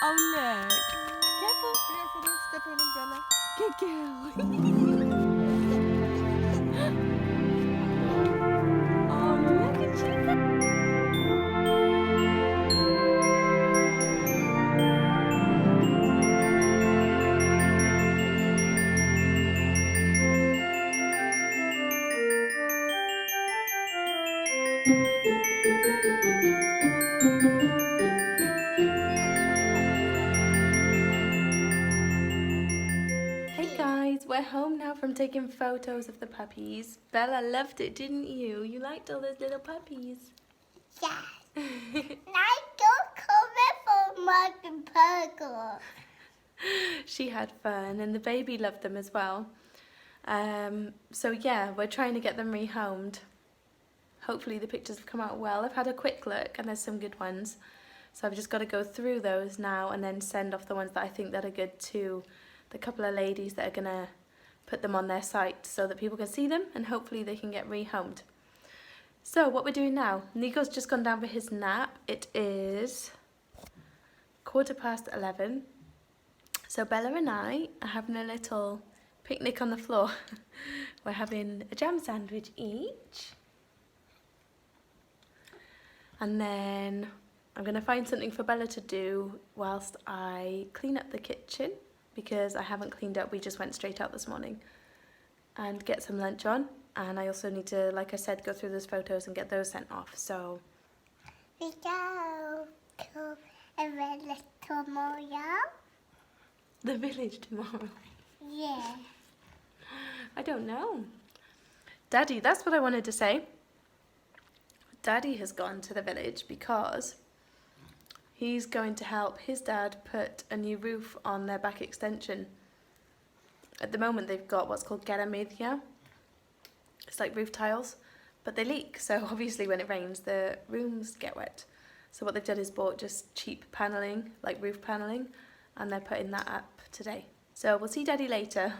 Oh look. Careful. Careful, don't step on Bella. Good girl. Oh look at you. Hey guys, we're home now from taking photos of the puppies. Bella loved it, didn't you? You liked all those little puppies. Yes. I don't come for Mug and Purgle. She had fun and the baby loved them as well. So yeah, we're trying to get them rehomed. Hopefully the pictures have come out well. I've had a quick look and there's some good ones. So I've just got to go through those now and then send off the ones that I think that are good to the couple of ladies that are going to put them on their site so that people can see them and hopefully they can get rehomed. So what we're doing now, Nico's just gone down for his nap. It is 11:15. So Bella and I are having a little picnic on the floor. We're having a jam sandwich each. And then I'm going to find something for Bella to do whilst I clean up the kitchen because I haven't cleaned up. We just went straight out this morning, and get some lunch on. And I also need to, like I said, go through those photos and get those sent off. So We go to a village tomorrow. the village tomorrow. Yeah. I don't know. Daddy, that's what I wanted to say. Daddy has gone to the village because he's going to help his dad put a new roof on their back extension. At the moment they've got what's called garamedia. It's like roof tiles, but they leak. So obviously when it rains, the rooms get wet. So what they've done is bought just cheap paneling, like roof paneling, and they're putting that up today. So we'll see Daddy later.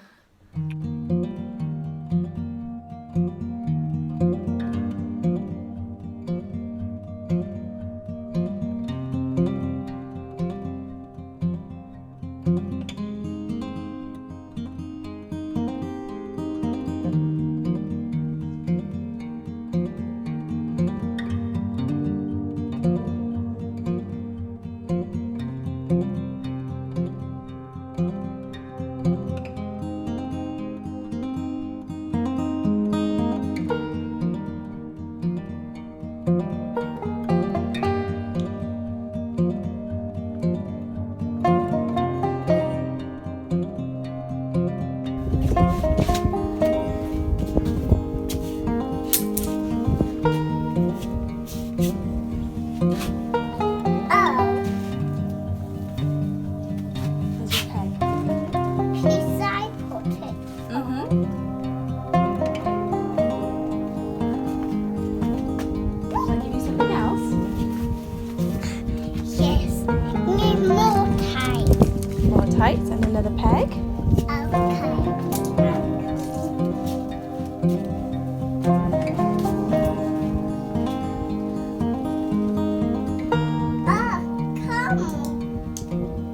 And another peg.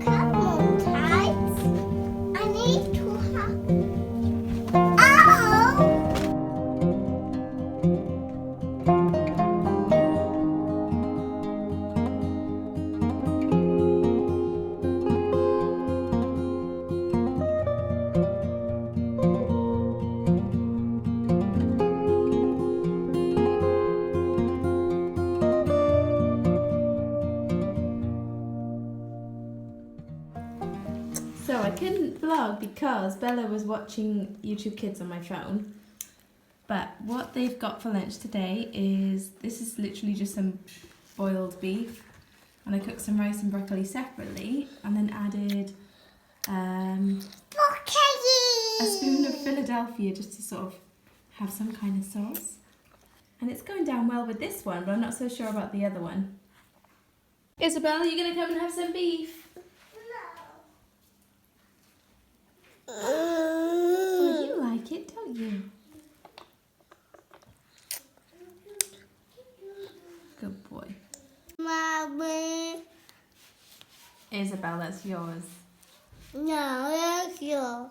Come on, tights. I need to have. So I couldn't vlog because Bella was watching YouTube Kids on my phone. But what they've got for lunch today is, this is literally just some boiled beef. And I cooked some rice and broccoli separately and then added a spoon of Philadelphia just to sort of have some kind of sauce. And it's going down well with this one, but I'm not so sure about the other one. Isabel, are you going to come and have some beef? Well, you like it, don't you? Good boy. Mommy. Isabel, that's yours. No, that's yours.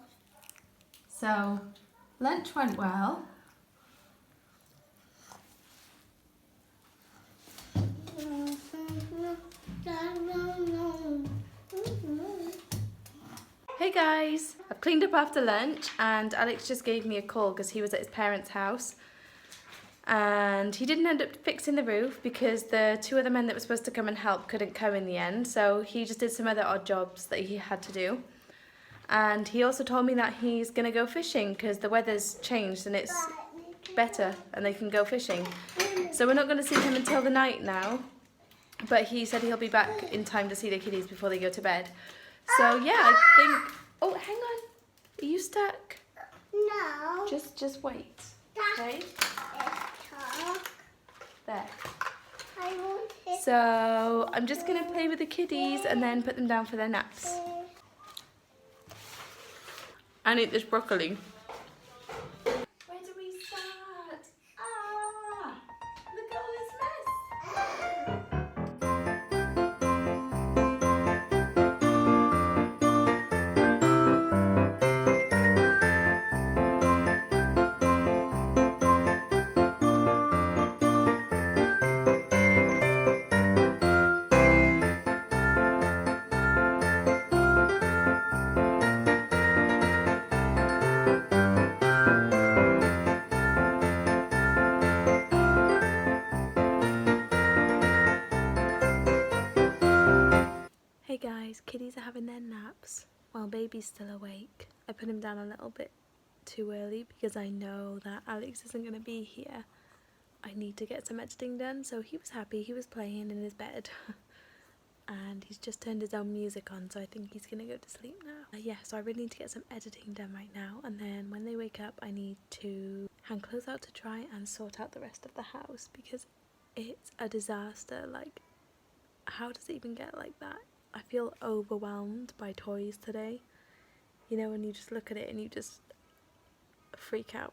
So, lunch went well. Hey guys, I've cleaned up after lunch and Alex just gave me a call because he was at his parents' house. And he didn't end up fixing the roof because the two other men that were supposed to come and help couldn't come in the end. So he just did some other odd jobs that he had to do. And he also told me that he's going to go fishing because the weather's changed and it's better and they can go fishing. So we're not going to see him until the night now. But he said he'll be back in time to see the kiddies before they go to bed. So yeah, I think... Oh, hang on. Are you stuck? No. Just wait. Okay? There. I want it. So I'm just going to play with the kiddies and then put them down for their naps. And eat this broccoli. Where do we start? Ah! Look at all this mess. Hey guys, kiddies are having their naps while baby's still awake. I put him down a little bit too early because I know that Alex isn't going to be here. I need to get some editing done, so he was happy, he was playing in his bed. And he's just turned his own music on, so I think he's going to go to sleep now. Yeah, so I really need to get some editing done right now, and then when they wake up I need to hang clothes out to dry and sort out the rest of the house because it's a disaster. Like, how does it even get like that? I feel overwhelmed by toys today. You know, when you just look at it and you just freak out.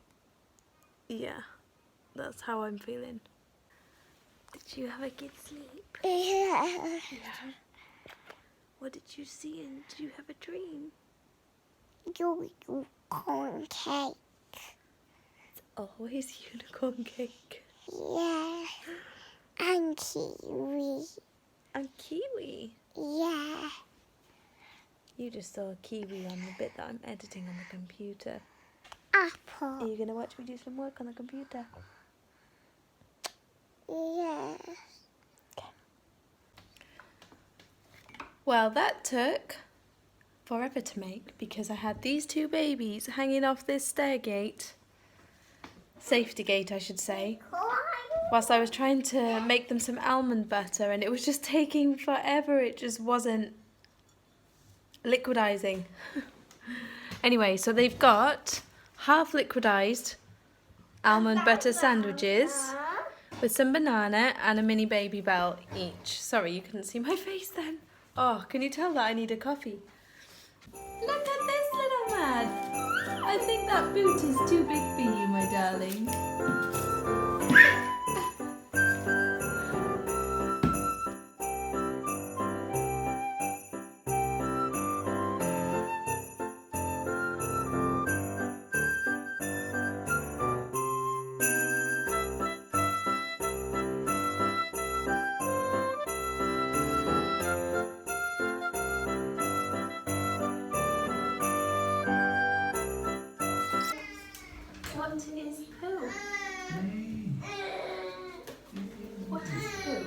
Yeah, that's how I'm feeling. Did you have a good sleep? Yeah. Yeah. What did you see and did you have a dream? Unicorn cake. It's always unicorn cake. Yeah. And kiwi. And kiwi. Yeah. You just saw a kiwi on the bit that I'm editing on the computer. Apple. Are you going to watch me do some work on the computer? Yeah. Well, that took forever to make because I had these two babies hanging off this stair gate. Safety gate, I should say. Whilst I was trying to make them some almond butter and it was just taking forever. It just wasn't liquidizing. Anyway, so they've got half liquidized almond butter sandwiches with some banana and a mini baby bell each. Sorry, you couldn't see my face then. Oh, can you tell that I need a coffee? Look at this little man. I think that boot is too big for you, my darling. What is poo? What is poo?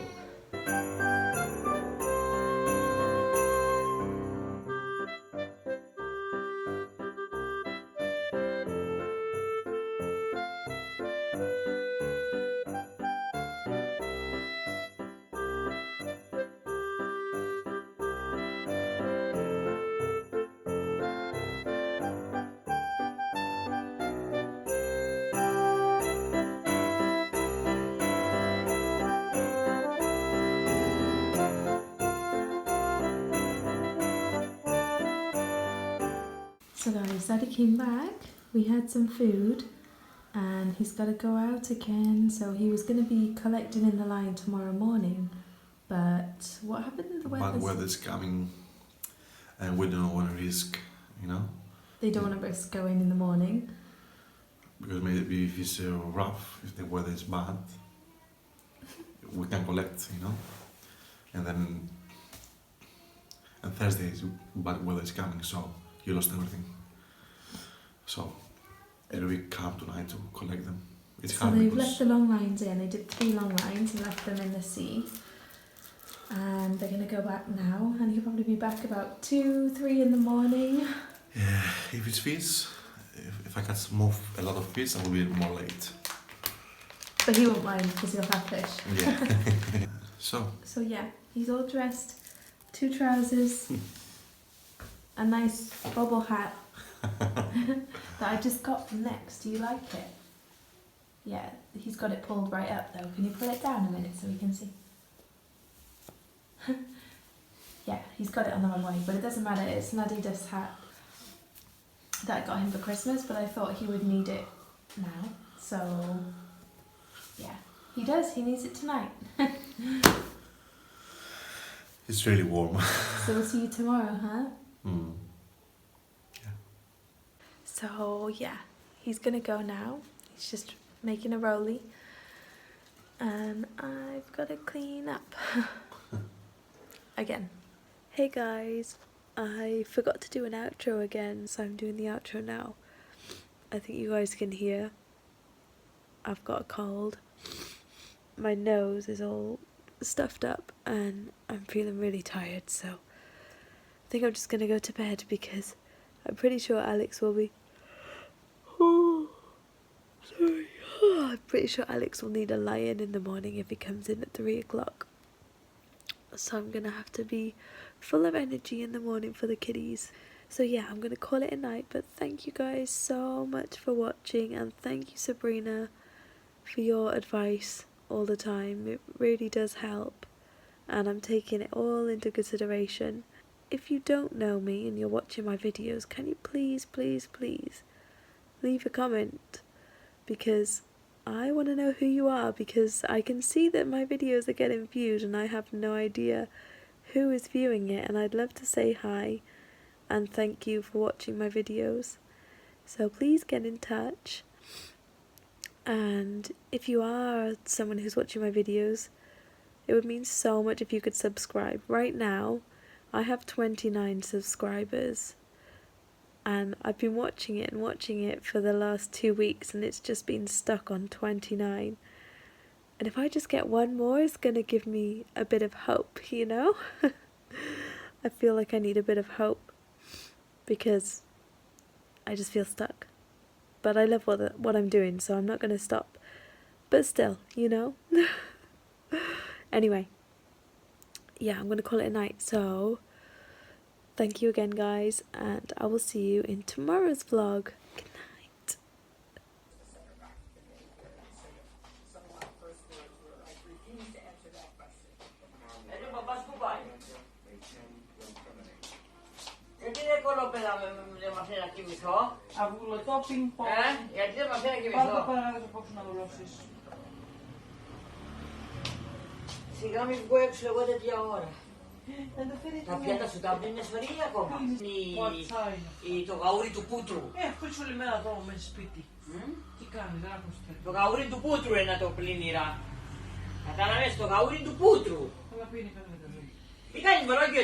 So guys, Daddy came back, we had some food and he's got to go out again, so he was going to be collecting in the line tomorrow morning, but what happened? The weather's coming and we don't want to risk, you know, They don't want to risk going in the morning. because maybe if it's rough, if the weather is bad, we can collect, you know, and then and Thursday bad weather is coming, so you lost everything. So it'll be calm tonight to collect them. It's So hard they've because left the long lines in. They did 3 long lines and left them in the sea. And they're going to go back now. And he'll probably be back about 2, 3 in the morning. yeah, if it's fish, if I catch a lot of fish, I will be more late. But he won't mind because he'll have fish. Yeah. So yeah, he's all dressed. 2 trousers. A nice bobble hat. That I just got from Next. Do you like it? Yeah, he's got it pulled right up though. Can you pull it down a minute so we can see? Yeah, he's got it on the wrong way, but it doesn't matter. It's an Adidas hat that I got him for Christmas, but I thought he would need it now. So, yeah, he does. He needs it tonight. It's really warm. So we'll see you tomorrow, huh? Mm. So, yeah, he's going to go now. He's just making a rollie. And I've got to clean up. Again. Hey guys, I forgot to do an outro again, so I'm doing the outro now. I think you guys can hear I've got a cold. My nose is all stuffed up and I'm feeling really tired, so I think I'm just going to go to bed because I'm pretty sure Alex will be... Sorry. I'm pretty sure Alex will need a lie-in in the morning if he comes in at 3 o'clock. So I'm going to have to be full of energy in the morning for the kiddies. So yeah, I'm going to call it a night, but thank you guys so much for watching, and thank you Sabrina for your advice all the time. It really does help, and I'm taking it all into consideration. If you don't know me and you're watching my videos, can you please leave a comment, because I want to know who you are, because I can see that my videos are getting viewed and I have no idea who is viewing it, and I'd love to say hi and thank you for watching my videos. So please get in touch, and if you are someone who's watching my videos, it would mean so much if you could subscribe. Right now I have 29 subscribers. And I've been watching it for the last 2 weeks, and it's just been stuck on 29. And if I just get one more, it's going to give me a bit of hope, you know? I feel like I need a bit of hope because I just feel stuck. But I love what I'm doing, so I'm not going to stop. But still, you know? Anyway, yeah, I'm going to call it a night, so... Thank you again, guys, and I will see you in tomorrow's vlog. Good night. Γιατί δεν κολόπεδα δεν μαθαίνει να κοιμηθώ. Αυγουλωτό πινκ-πονγκ. Γιατί δεν μαθαίνει να Πάρ' το κοιμηθώ. πέρα να το κόψω να δουλώσεις. Σιγά μην βγω έξω εγώ τέτοια ώρα. Δεν το φέρει Τα πιάτα σου τα είναι σωρία ακόμα. Το γαούρι του πούτρου. Αυτό όλη μέρα εδώ μέσα σπίτι. Τι κάνεις, δεν έχω στέλνει. Το γαούρι του πούτρου είναι το πλύνυρα. Κατάλαβες, το γαούρι του πούτρου. Θα πίνει πέρα με τα ζωή. Τι κάνεις μερόγιο.